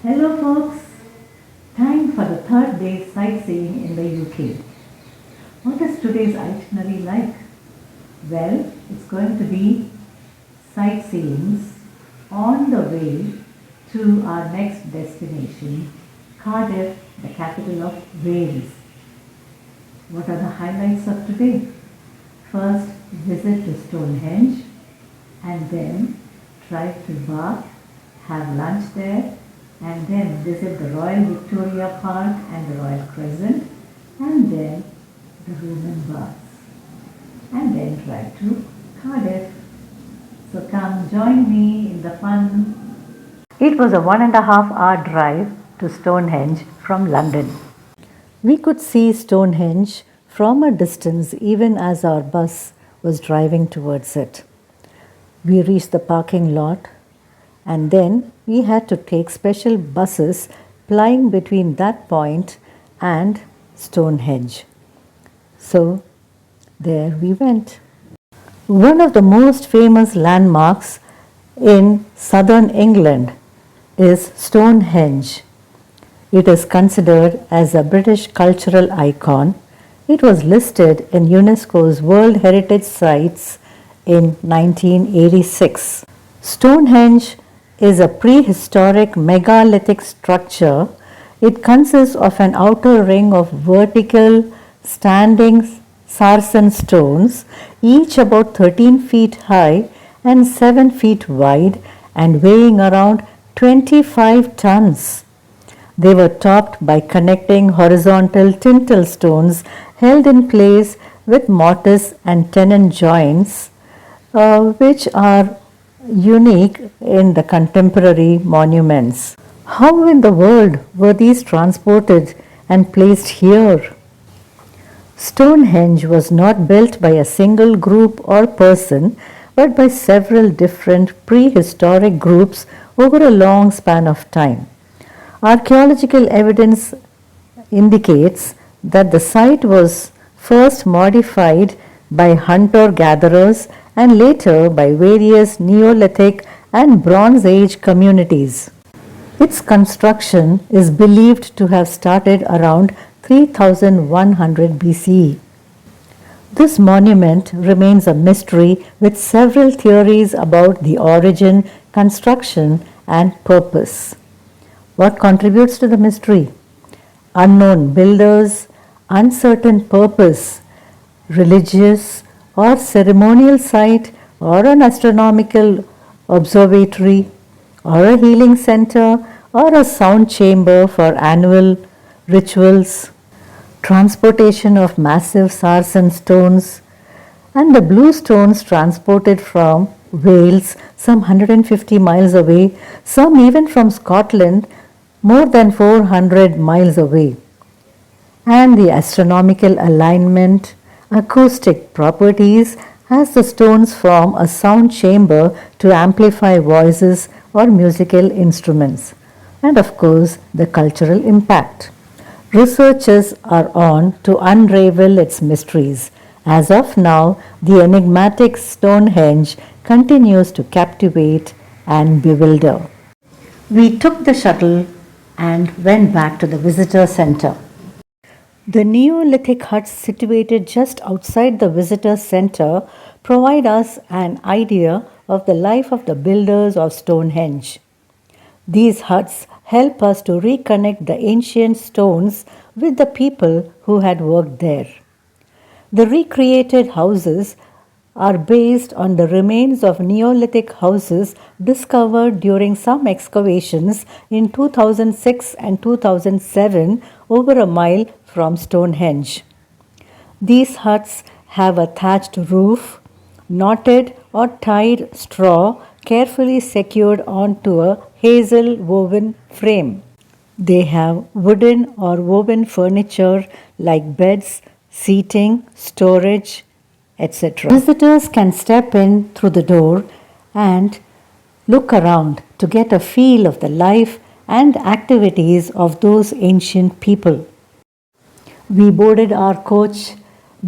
Hello folks, time for the third day sightseeing in the UK. What is today's itinerary like? Well, it's going to be sightseeings on the way to our next destination, Cardiff, the capital of Wales. What are the highlights of today? First, visit to Stonehenge and then drive to Bath, have lunch there, and then visit the Royal Victoria Park and the Royal Crescent, and then the Roman baths, and then drive to Cardiff. So come join me in the fun. It was a 1.5 hour drive to Stonehenge from London. We could see Stonehenge from a distance even as our bus was driving towards it. We reached the parking lot and then we had to take special buses plying between that point and Stonehenge. So there we went. One of the most famous landmarks in southern England is Stonehenge. It is considered as a British cultural icon. It was listed in UNESCO's World Heritage Sites in 1986. Stonehenge is a prehistoric megalithic structure. It consists of an outer ring of vertical standing sarsen stones, each about 13 feet high and 7 feet wide and weighing around 25 tons. They were topped by connecting horizontal tintel stones held in place with mortise and tenon joints, which are unique in the contemporary monuments. How in the world were these transported and placed here? Stonehenge was not built by a single group or person, but by several different prehistoric groups over a long span of time. Archaeological evidence indicates that the site was first modified by hunter-gatherers and later by various Neolithic and Bronze Age communities. Its construction is believed to have started around 3100 BCE. This monument remains a mystery with several theories about the origin, construction, and purpose. What contributes to the mystery? Unknown builders, uncertain purpose, religious or ceremonial site, or an astronomical observatory, or a healing center, or a sound chamber for annual rituals, transportation of massive sarsen stones, and the blue stones transported from Wales, some 150 miles away, some even from Scotland, more than 400 miles away, and the astronomical alignment, acoustic properties, as the stones form a sound chamber to amplify voices or musical instruments, and of course the cultural impact. Researchers are on to unravel its mysteries. As of now, the enigmatic Stonehenge continues to captivate and bewilder. We took the shuttle and went back to the visitor center. The Neolithic huts situated just outside the visitor center provide us an idea of the life of the builders of Stonehenge. These huts help us to reconnect the ancient stones with the people who had worked there. The recreated houses are based on the remains of Neolithic houses discovered during some excavations in 2006 and 2007 over a mile from Stonehenge. These huts have a thatched roof, knotted or tied straw carefully secured onto a hazel woven frame. They have wooden or woven furniture like beds, seating, storage, etc. Visitors can step in through the door and look around to get a feel of the life and activities of those ancient people. We boarded our coach,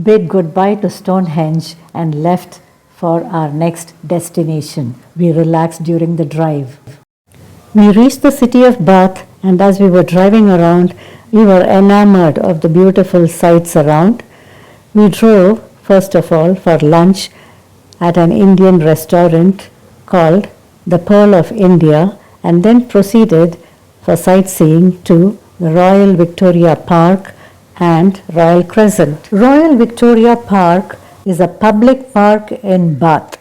bid goodbye to Stonehenge, and left for our next destination. We relaxed during the drive. We reached the city of Bath, and as we were driving around, we were enamored of the beautiful sights around. We drove, first of all, for lunch at an Indian restaurant called the Pearl of India, and then proceeded for sightseeing to the Royal Victoria Park and Royal Crescent. Royal Victoria Park is a public park in Bath.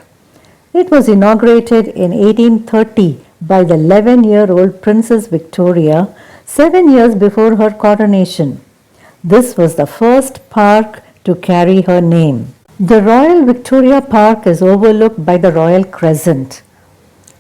It was inaugurated in 1830 by the 11-year-old Princess Victoria, 7 years before her coronation. This was the first park to carry her name. The Royal Victoria Park is overlooked by the Royal Crescent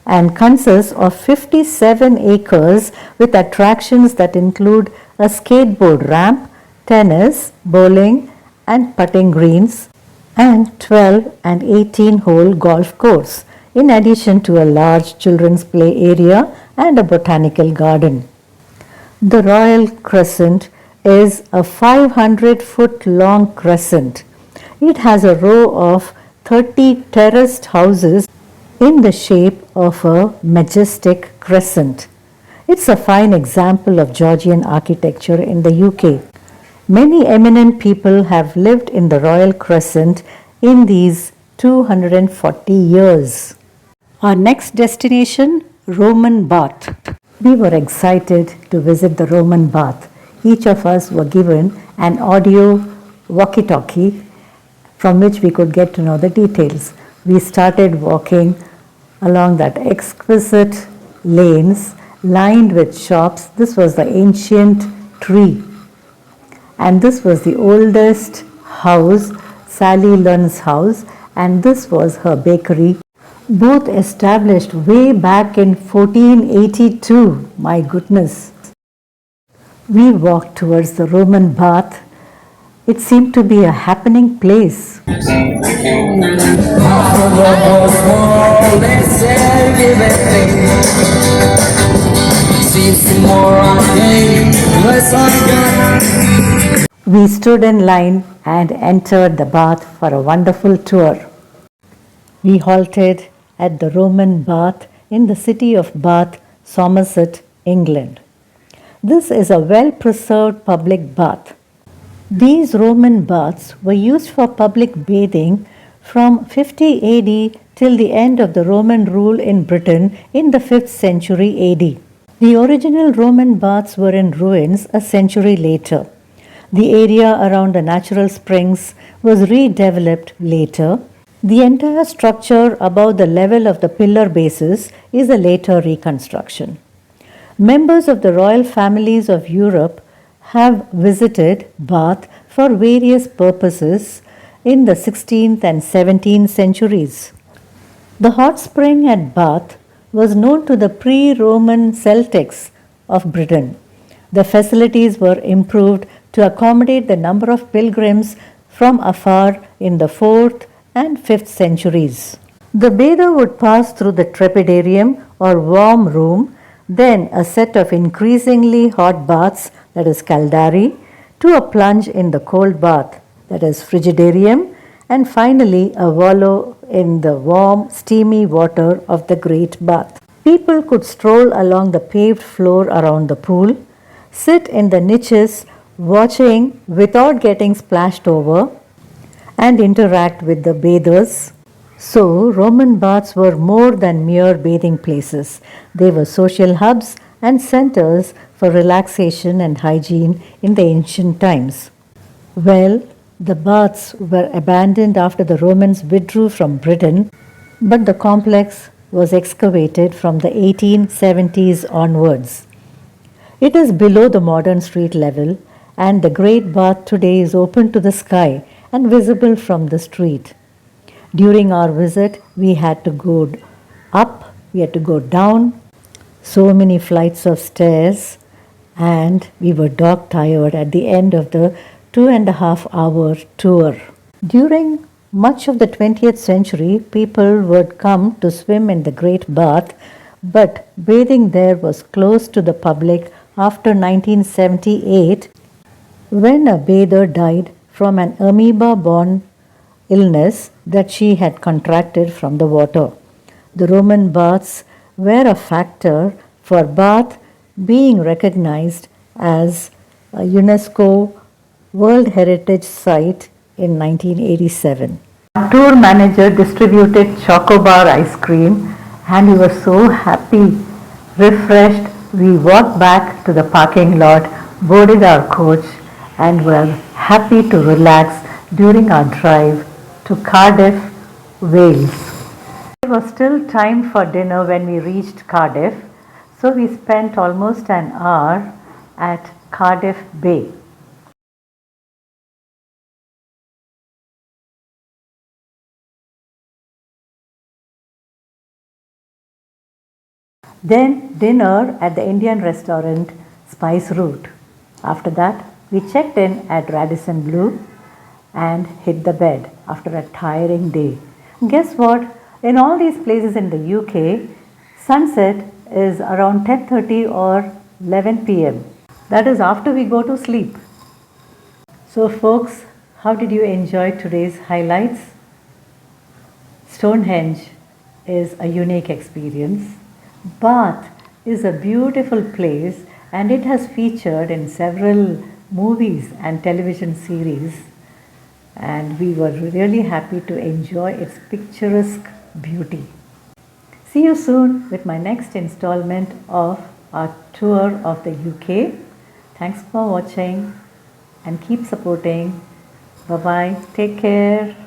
and consists of 57 acres with attractions that include a skateboard ramp, tennis, bowling and putting greens, and 12 and 18-hole golf course, in addition to a large children's play area and a botanical garden. The Royal Crescent is a 500-foot long crescent. It has a row of 30 terraced houses in the shape of a majestic crescent. It's a fine example of Georgian architecture in the UK. Many eminent people have lived in the Royal Crescent in these 240 years. Our next destination, Roman Bath. We were excited to visit the Roman Bath. Each of us were given an audio walkie-talkie from which we could get to know the details. We started walking along that exquisite lanes lined with shops. This was the ancient tree. And this was the oldest house, Sally Lunn's house, and this was her bakery, both established way back in 1482. My goodness. We walked towards the Roman Bath. It seemed to be a happening place. We stood in line and entered the bath for a wonderful tour. We halted at the Roman Bath in the city of Bath, Somerset, England. This is a well-preserved public bath. These Roman baths were used for public bathing from 50 AD till the end of the Roman rule in Britain in the 5th century AD. The original Roman baths were in ruins a century later. The area around the natural springs was redeveloped later. The entire structure above the level of the pillar bases is a later reconstruction. Members of the royal families of Europe have visited Bath for various purposes in the 16th and 17th centuries. The hot spring at Bath was known to the pre-Roman Celtics of Britain. The facilities were improved to accommodate the number of pilgrims from afar in the 4th and 5th centuries. The bather would pass through the trepidarium or warm room, then a set of increasingly hot baths, that is caldari, to a plunge in the cold bath, that is frigidarium, and finally a wallow in the warm, steamy water of the great bath. People could stroll along the paved floor around the pool, sit in the niches watching without getting splashed over, and interact with the bathers. So, Roman baths were more than mere bathing places. They were social hubs and centers for relaxation and hygiene in the ancient times. Well, the baths were abandoned after the Romans withdrew from Britain, but the complex was excavated from the 1870s onwards. It is below the modern street level, and the Great Bath today is open to the sky and visible from the street. During our visit, we had to go up, we had to go down, so many flights of stairs, and we were dog tired at the end of the 2.5-hour tour. During much of the 20th century, people would come to swim in the Great Bath, but bathing there was closed to the public after 1978, when a bather died from an amoeba-borne illness that she had contracted from the water. The Roman baths were a factor for Bath being recognized as a UNESCO World Heritage Site in 1987. Our tour manager distributed chocobar ice cream and we were so happy, refreshed. We walked back to the parking lot, boarded our coach and were happy to relax during our drive to Cardiff, Wales. There was still time for dinner when we reached Cardiff, so we spent almost an hour at Cardiff Bay. Then dinner at the Indian restaurant Spice Route. After that, we checked in at Radisson Blu and hit the bed after a tiring day. Guess what? In all these places in the UK, sunset is around 10:30 or 11 p.m. That is after we go to sleep. So folks, how did you enjoy today's highlights? Stonehenge is a unique experience. Bath is a beautiful place and it has featured in several movies and television series, and we were really happy to enjoy its picturesque beauty. See you soon with my next installment of our tour of the UK. Thanks for watching and keep supporting. Bye bye. Take care.